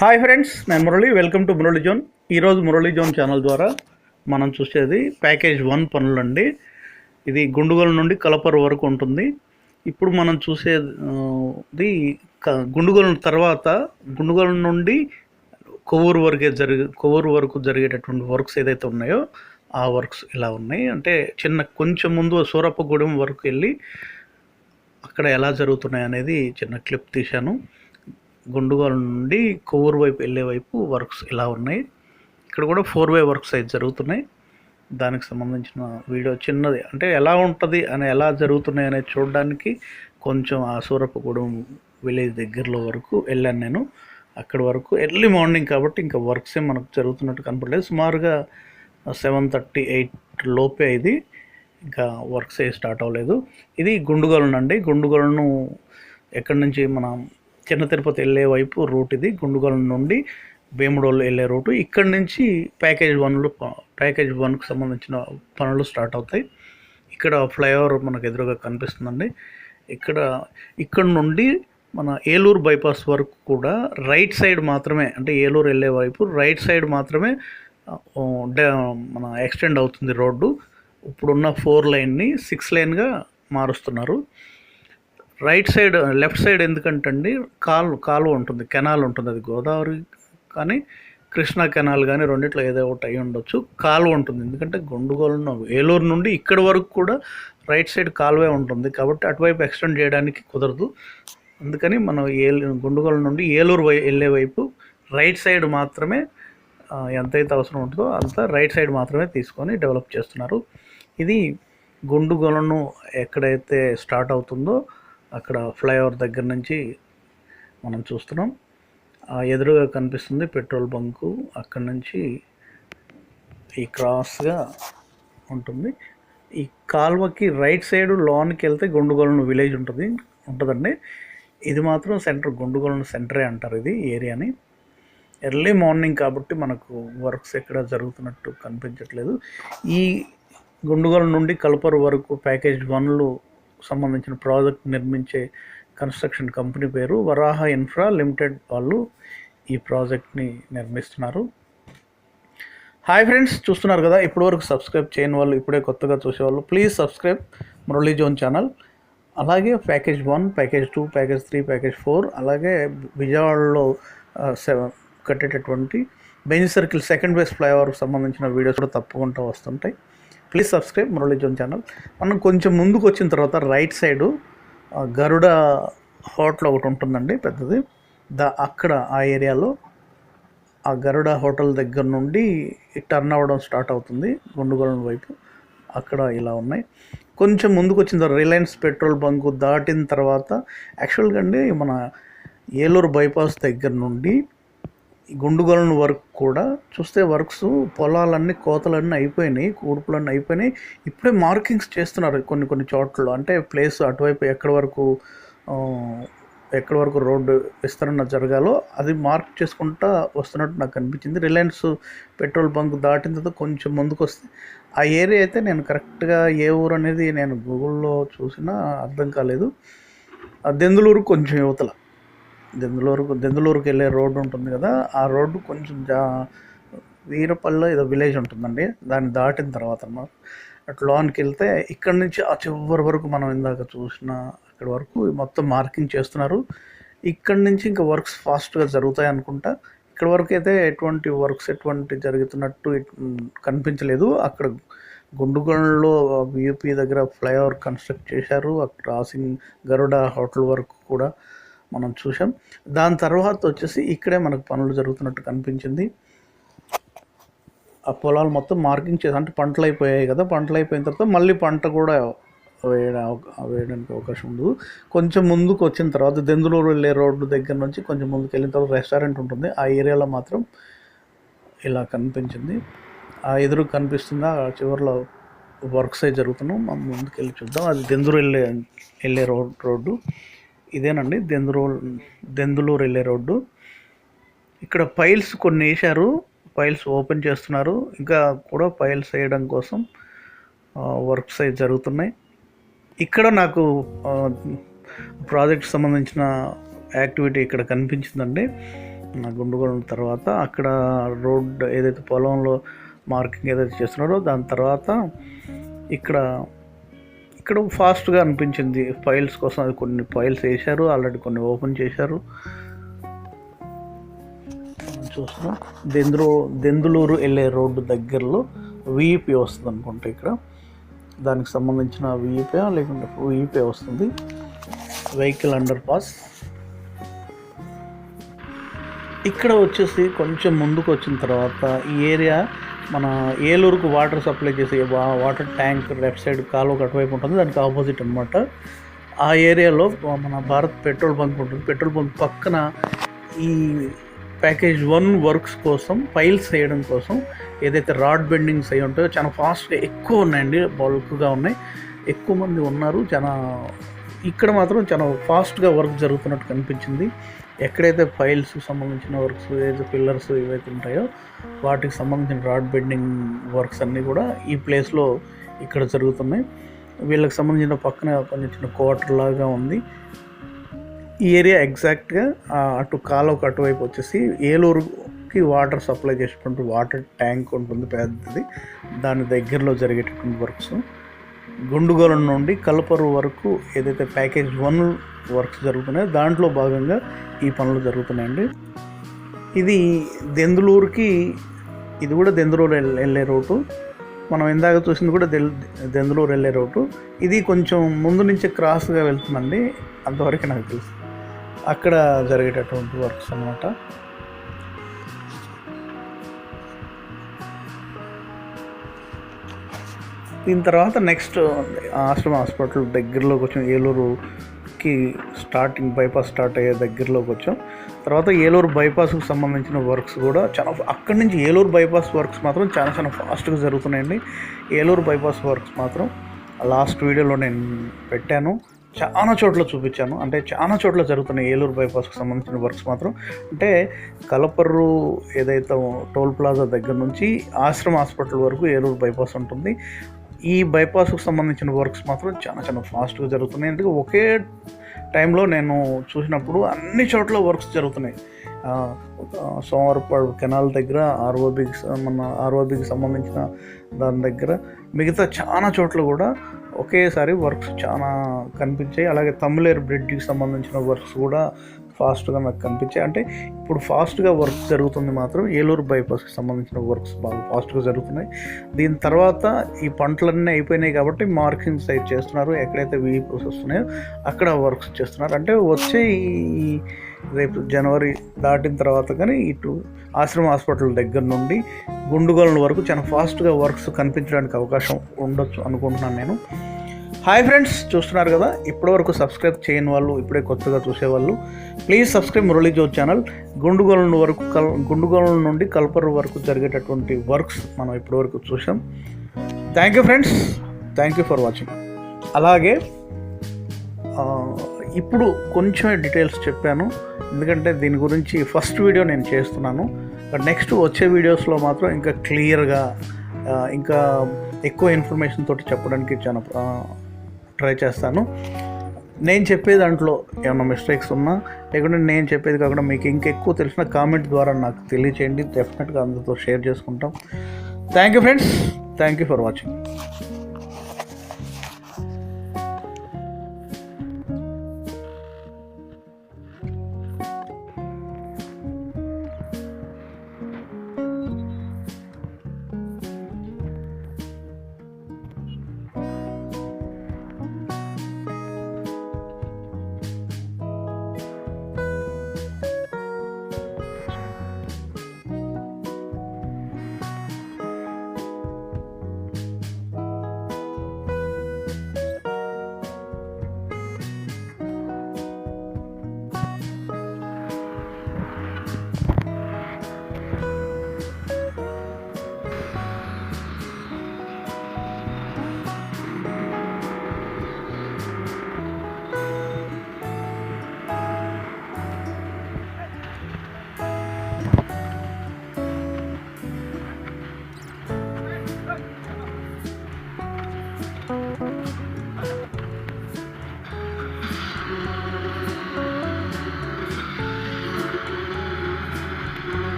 Hi friends, నేను Murali. Welcome to Murali zone. ఈరోజు Murali zone channel ద్వారా మనం చూసేది ప్యాకేజ్ 1 పనులు అండి. ఇది గుండుగోల నుండి కలపరు వరకు ఉంటుంది. ఇప్పుడు మనం చూసేది గుండుగోల తర్వాత గుండుగోల నుండి కొవ్వూరు వరకు జరిగేటటువంటి వర్క్స్ ఏదైతే ఉన్నాయో ఆ వర్క్స్ ఇలా ఉన్నాయి. అంటే కొంచెం ముందు సూరప్పగూడెం వరకు వెళ్ళి అక్కడ ఎలా జరుగుతున్నాయి అనేది చిన్న క్లిప్ తీశాను. గుండుగోల నుండి కొవ్వూరు వైపు వెళ్ళే వైపు వర్క్స్ ఇలా ఉన్నాయి. ఇక్కడ కూడా 4-way వర్క్స్ అయితే జరుగుతున్నాయి. దానికి సంబంధించిన వీడియో చిన్నది, అంటే ఎలా ఉంటుంది అని ఎలా జరుగుతున్నాయి అనేది చూడడానికి కొంచెం ఆ సూరప్పగూడెం విలేజ్ దగ్గరలో వరకు వెళ్ళాను నేను. అక్కడి వరకు ఎర్లీ మార్నింగ్ కాబట్టి ఇంకా వర్క్స్ మనకు జరుగుతున్నట్టు కనపడలేదు. సుమారుగా 7:30-8 లోపే ఇది, ఇంకా వర్క్స్ ఏ స్టార్ట్ అవ్వలేదు. ఇది గుండుగోలనండి. గుండుగోలను ఎక్కడి నుంచి మనం చిన్న తిరుపతి వెళ్ళే వైపు రూట్ ఇది. గుండుగోల నుండి వేముడోళ్ళు వెళ్ళే రూటు. ఇక్కడి నుంచి ప్యాకేజ్ 1కు సంబంధించిన పనులు స్టార్ట్ అవుతాయి. ఇక్కడ ఫ్లైఓవర్ మనకు ఎదురుగా కనిపిస్తుందండి. ఇక్కడ నుండి మన ఏలూరు బైపాస్ వరకు కూడా రైట్ సైడ్ మాత్రమే, అంటే ఏలూరు వెళ్ళే వైపు రైట్ సైడ్ మాత్రమే మన ఎక్స్టెండ్ అవుతుంది రోడ్డు. ఇప్పుడున్న 4 లైన్ని 6 లైన్గా మారుస్తున్నారు. రైట్ సైడ్, లెఫ్ట్ సైడ్ ఎందుకంటే అండి కాలువ ఉంటుంది, కెనాల్ ఉంటుంది. అది గోదావరి కానీ కృష్ణా కెనాల్ కానీ రెండిట్లో ఏదో ఒకటి అయి ఉండొచ్చు. కాలువ ఉంటుంది, ఎందుకంటే గుండుగోలను ఏలూరు నుండి ఇక్కడ వరకు కూడా రైట్ సైడ్ కాలువే ఉంటుంది కాబట్టి అటువైపు ఎక్స్టెండ్ చేయడానికి కుదరదు. అందుకని మనం గుండుగోల నుండి ఏలూరు వెళ్ళే వైపు రైట్ సైడ్ మాత్రమే ఎంతైతే అవసరం ఉంటుందో అంత రైట్ సైడ్ మాత్రమే తీసుకొని డెవలప్ చేస్తున్నారు. ఇది గుండుగోలను ఎక్కడైతే స్టార్ట్ అవుతుందో అక్కడ ఫ్లైఓవర్ దగ్గర నుంచి మనం చూస్తున్నాం. ఎదురుగా కనిపిస్తుంది పెట్రోల్ బంకు. అక్కడి నుంచి ఈ క్రాస్గా ఉంటుంది. ఈ కాల్వకి రైట్ సైడ్ లోనికి వెళ్తే గుండుగోలను విలేజ్ ఉంటుందండి. ఇది మాత్రం సెంటర్, గుండుగోలను సెంటరే అంటారు ఇది ఏరియాని. ఎర్లీ మార్నింగ్ కాబట్టి మనకు వర్క్స్ ఎక్కడ జరుగుతున్నట్టు కనిపించట్లేదు. ఈ గుండుగోల నుండి కలపరు వరకు ప్యాకేజ్ 1లో సంబంధించిన ప్రాజెక్ట్ నిర్మించే కన్స్ట్రక్షన్ కంపెనీ పేరు వరాహ ఇన్ఫ్రా లిమిటెడ్. వాళ్ళు ఈ ప్రాజెక్ట్ని నిర్మిస్తున్నారు. హాయ్ ఫ్రెండ్స్, చూస్తున్నారు కదా. ఇప్పటివరకు సబ్స్క్రైబ్ చేయని వాళ్ళు, ఇప్పుడే కొత్తగా చూసేవాళ్ళు please subscribe Murali zone channel. అలాగే ప్యాకేజ్ 1, ప్యాకేజ్ 2, ప్యాకేజ్ 3, ప్యాకేజ్ 4, అలాగే విజయవాడలో కట్టేటటువంటి బెంజ్ సర్కిల్ సెకండ్ బేస్ ఫ్లైఓవర్కి సంబంధించిన వీడియోస్ కూడా తప్పకుండా వస్తుంటాయి. Please subscribe Murali zone channel. మనం కొంచెం ముందుకు వచ్చిన తర్వాత రైట్ సైడు గరుడ హోటల్ ఒకటి ఉంటుందండి, పెద్దది. అక్కడ ఆ ఏరియాలో ఆ గరుడ హోటల్ దగ్గర నుండి టర్న్ అవ్వడం స్టార్ట్ అవుతుంది గుండుగోల వైపు. అక్కడ ఇలా ఉన్నాయి. కొంచెం ముందుకు వచ్చిన తర్వాత రిలయన్స్ పెట్రోల్ బంకు దాటిన తర్వాత యాక్చువల్గా అండి మన ఏలూరు బైపాస్ దగ్గర నుండి గుండుగోలను వరకు కూడా చూస్తే వర్క్స్ పొలాలన్నీ కోతలన్నీ అయిపోయినాయి, కూర్పులన్నీ అయిపోయినాయి. ఇప్పుడే మార్కింగ్స్ చేస్తున్నారు కొన్ని చోట్ల. అంటే ప్లేస్ అటువైపు ఎక్కడి వరకు రోడ్డు విస్తరణ జరగాలో అది మార్క్ చేసుకుంటా వస్తున్నట్టు నాకు అనిపించింది. రిలయన్స్ పెట్రోల్ బంక్ దాటిన తర్వాత కొంచెం ముందుకు వస్తే ఆ ఏరియా అయితే నేను కరెక్ట్గా ఏ ఊరు అనేది నేను గూగుల్లో చూసినా అర్థం కాలేదు. దెందులూరు కొంచెం యువతల, దెందులూరుకి వెళ్ళే రోడ్డు ఉంటుంది కదా, ఆ రోడ్డు కొంచెం వీరపల్లిలో ఏదో విలేజ్ ఉంటుందండి. దాన్ని దాటిన తర్వాత అన్నమాట అటు లోనికి వెళ్తే ఇక్కడి నుంచి ఆ చివరి వరకు మనం ఇందాక చూసిన అక్కడి వరకు మొత్తం మార్కింగ్ చేస్తున్నారు. ఇక్కడి నుంచి ఇంకా వర్క్స్ ఫాస్ట్గా జరుగుతాయి అనుకుంటా. ఇక్కడ వరకు అయితే ఎటువంటి జరుగుతున్నట్టు కనిపించలేదు. అక్కడ గుండుగోలలో యూపీ దగ్గర ఫ్లైఓవర్ కన్స్ట్రక్ట్ చేశారు. అక్కడ క్రాసింగ్ గరుడ హోటల్ వరకు కూడా మనం చూసాం. దాని తర్వాత వచ్చేసి ఇక్కడే మనకు పనులు జరుగుతున్నట్టు కనిపించింది. ఆ పొలాలు మొత్తం మార్కింగ్ చేసి, అంటే పంటలు అయిపోయాయి కదా, పంటలు అయిపోయిన తర్వాత మళ్ళీ పంట కూడా వేయడానికి అవకాశం ఉండదు. కొంచెం ముందుకు వచ్చిన తర్వాత దెందులూరు వెళ్ళే రోడ్డు దగ్గర నుంచి కొంచెం ముందుకు వెళ్ళిన తర్వాత రెస్టారెంట్ ఉంటుంది. ఆ ఏరియాలో మాత్రం ఇలా కనిపించింది. ఆ ఎదురు కనిపిస్తుందా ఆ చివరిలో వర్క్స్ అయి జరుగుతున్నాం. మనం ముందుకు వెళ్ళి చూద్దాం. అది దెందులూరు వెళ్ళే రోడ్డు ఇదేనండి, దెందులూరు వెళ్ళే రోడ్డు. ఇక్కడ పైల్స్ కొన్ని వేశారు, పైల్స్ ఓపెన్ చేస్తున్నారు. ఇంకా కూడా పైల్స్ వేయడం కోసం వర్క్స్ అయితే జరుగుతున్నాయి. ఇక్కడ నాకు ప్రాజెక్ట్ సంబంధించిన యాక్టివిటీ ఇక్కడ కనిపించిందండి. గుండుగోళం తర్వాత అక్కడ రోడ్ ఏదైతే పొలంలో మార్కింగ్ ఏదైతే చేస్తున్నారో దాని తర్వాత ఇక్కడ ఫాస్ట్గా అనిపించింది. ఫైల్స్ కోసం అది కొన్ని ఫైల్స్ వేశారు, ఆల్రెడీ కొన్ని ఓపెన్ చేశారు. చూస్తున్నాం దెందులూరు వెళ్ళే రోడ్డు దగ్గరలో విఈపీ వస్తుంది అనుకుంటా. ఇక్కడ దానికి సంబంధించిన విఈపీ లేకుంటే విఈపీ వస్తుంది, వెహికల్ అండర్ పాస్. ఇక్కడ వచ్చేసి కొంచెం ముందుకు వచ్చిన తర్వాత ఈ ఏరియా మన ఏలూరుకు వాటర్ సప్లై చేసే వాటర్ ట్యాంక్ లెఫ్ట్ సైడ్ కాలువకు అటువైపు ఉంటుంది, దానికి ఆపోజిట్ అనమాట. ఆ ఏరియాలో మన భారత్ పెట్రోల్ బంక్ ఉంటుంది. పెట్రోల్ బంక్ పక్కన ఈ ప్యాకేజ్ 1 వర్క్స్ కోసం ఫైల్స్ వేయడం కోసం ఏదైతే రాడ్ బెండింగ్స్ అయ్యి ఉంటాయో చాలా ఫాస్ట్గా ఎక్కువ ఉన్నాయండి, బల్క్గా ఉన్నాయి, ఎక్కువ మంది ఉన్నారు. ఇక్కడ మాత్రం చాలా ఫాస్ట్గా వర్క్ జరుగుతున్నట్టు కనిపించింది. ఎక్కడైతే ఫైల్స్కి సంబంధించిన వర్క్స్, ఏదైతే పిల్లర్స్ ఏవైతే ఉంటాయో వాటికి సంబంధించిన రాడ్ బెండింగ్ వర్క్స్ అన్నీ కూడా ఈ ప్లేస్లో ఇక్కడ జరుగుతున్నాయి. వీళ్ళకి సంబంధించిన పక్కన కొంచెం చిన్న క్వార్టర్ లాగా ఉంది. ఈ ఏరియా ఎగ్జాక్ట్గా అటు కాలువకు అటువైపు వచ్చేసి ఏలూరుకి వాటర్ సప్లై చేసేటువంటి వాటర్ ట్యాంక్ ఉంటుంది పెద్దది, దాని దగ్గరలో జరిగేటటువంటి వర్క్స్. గుండుగోళం నుండి కల్పరు వరకు ఏదైతే ప్యాకేజ్ 1 వర్క్స్ జరుగుతున్నాయో దాంట్లో భాగంగా ఈ పనులు జరుగుతున్నాయండి. ఇది దెందులూరుకి, ఇది కూడా దెందులూరు వెళ్ళే రోడ్డు. మనం ఇందాక చూసింది కూడా దెందులూరు వెళ్ళే రోడ్డు. ఇది కొంచెం ముందు నుంచి క్రాస్గా వెళ్తుందండి, అంతవరకు నాకు తెలుసు. అక్కడ జరిగేటటువంటి వర్క్స్ అన్నమాట. దీని తర్వాత నెక్స్ట్ ఆశ్రమ హాస్పిటల్ దగ్గరలోకి వచ్చాం. ఏలూరుకి బైపాస్ స్టార్ట్ అయ్యే దగ్గరలోకి వచ్చాం. తర్వాత ఏలూరు బైపాస్కి సంబంధించిన వర్క్స్ కూడా అక్కడి నుంచి ఏలూరు బైపాస్ వర్క్స్ మాత్రం చాలా ఫాస్ట్గా జరుగుతున్నాయండి. ఏలూరు బైపాస్ వర్క్స్ మాత్రం లాస్ట్ వీడియోలో నేను పెట్టాను, చాలా చోట్ల చూపించాను. అంటే చాలా చోట్ల జరుగుతున్నాయి ఏలూరు బైపాస్కి సంబంధించిన వర్క్స్ మాత్రం. అంటే కలపర్రు ఏదైతే టోల్ ప్లాజా దగ్గర నుంచి ఆశ్రమ హాస్పిటల్ వరకు ఏలూరు బైపాస్ ఉంటుంది. ఈ బైపాస్కి సంబంధించిన వర్క్స్ మాత్రం చాలా ఫాస్ట్గా జరుగుతున్నాయి. ఎందుకంటే ఒకే టైంలో నేను చూసినప్పుడు అన్ని చోట్ల వర్క్స్ జరుగుతున్నాయి. సోమవారపాడు కెనాల్ దగ్గర ఆర్ఓబికి సంబంధించిన దాని దగ్గర, మిగతా చాలా చోట్ల కూడా ఒకేసారి వర్క్స్ చాలా కనిపించాయి. అలాగే తమ్ములేరు బ్రిడ్జికి సంబంధించిన వర్క్స్ కూడా ఫాస్ట్గా నాకు కనిపించాయి. అంటే ఇప్పుడు ఫాస్ట్గా వర్క్ జరుగుతుంది మాత్రం ఏలూరు బైపాస్కి సంబంధించిన వర్క్స్ బాగా ఫాస్ట్గా జరుగుతున్నాయి. దీని తర్వాత ఈ పంటలన్నీ అయిపోయినాయి కాబట్టి మార్కింగ్ సైడ్ చేస్తున్నారు. ఎక్కడైతే వీపీస్ వస్తున్నాయో అక్కడ వర్క్స్ చేస్తున్నారు. అంటే వచ్చే ఈ రేపు జనవరి దాటిన తర్వాత కానీ ఇటు ఆశ్రమ హాస్పిటల్ దగ్గర నుండి గుండుగోళం వరకు చాలా ఫాస్ట్గా వర్క్స్ కనిపించడానికి అవకాశం ఉండొచ్చు అనుకుంటున్నాను నేను. హాయ్ ఫ్రెండ్స్, చూస్తున్నారు కదా, ఇప్పటివరకు సబ్స్క్రైబ్ చేయని వాళ్ళు, ఇప్పుడే కొత్తగా చూసేవాళ్ళు please subscribe Murali Jyothi channel. Gundugolam నుండి కల్పరు వరకు జరిగేటటువంటి వర్క్స్ మనం ఇప్పటివరకు చూసాం. Thank you friends, thank you for watching. అలాగే ఇప్పుడు కొంచెం డీటెయిల్స్ చెప్పాను, ఎందుకంటే దీని గురించి ఫస్ట్ వీడియో నేను చేస్తున్నాను. నెక్స్ట్ వచ్చే వీడియోస్లో మాత్రం ఇంకా క్లియర్గా ఇంకా ఎక్కువ ఇన్ఫర్మేషన్ తోటి చెప్పడానికి చాలా ట్రై చేస్తాను. నేను చెప్పే దాంట్లో ఏమైనా మిస్టేక్స్ ఉన్నా, లేకుంటే నేను చెప్పేది కాకుండా మీకు ఇంకెక్కువ తెలిసిన కామెంట్ ద్వారా నాకు తెలియచేయండి. డెఫినెట్గా అందరితో షేర్ చేసుకుంటాం. Thank you friends, thank you for watching.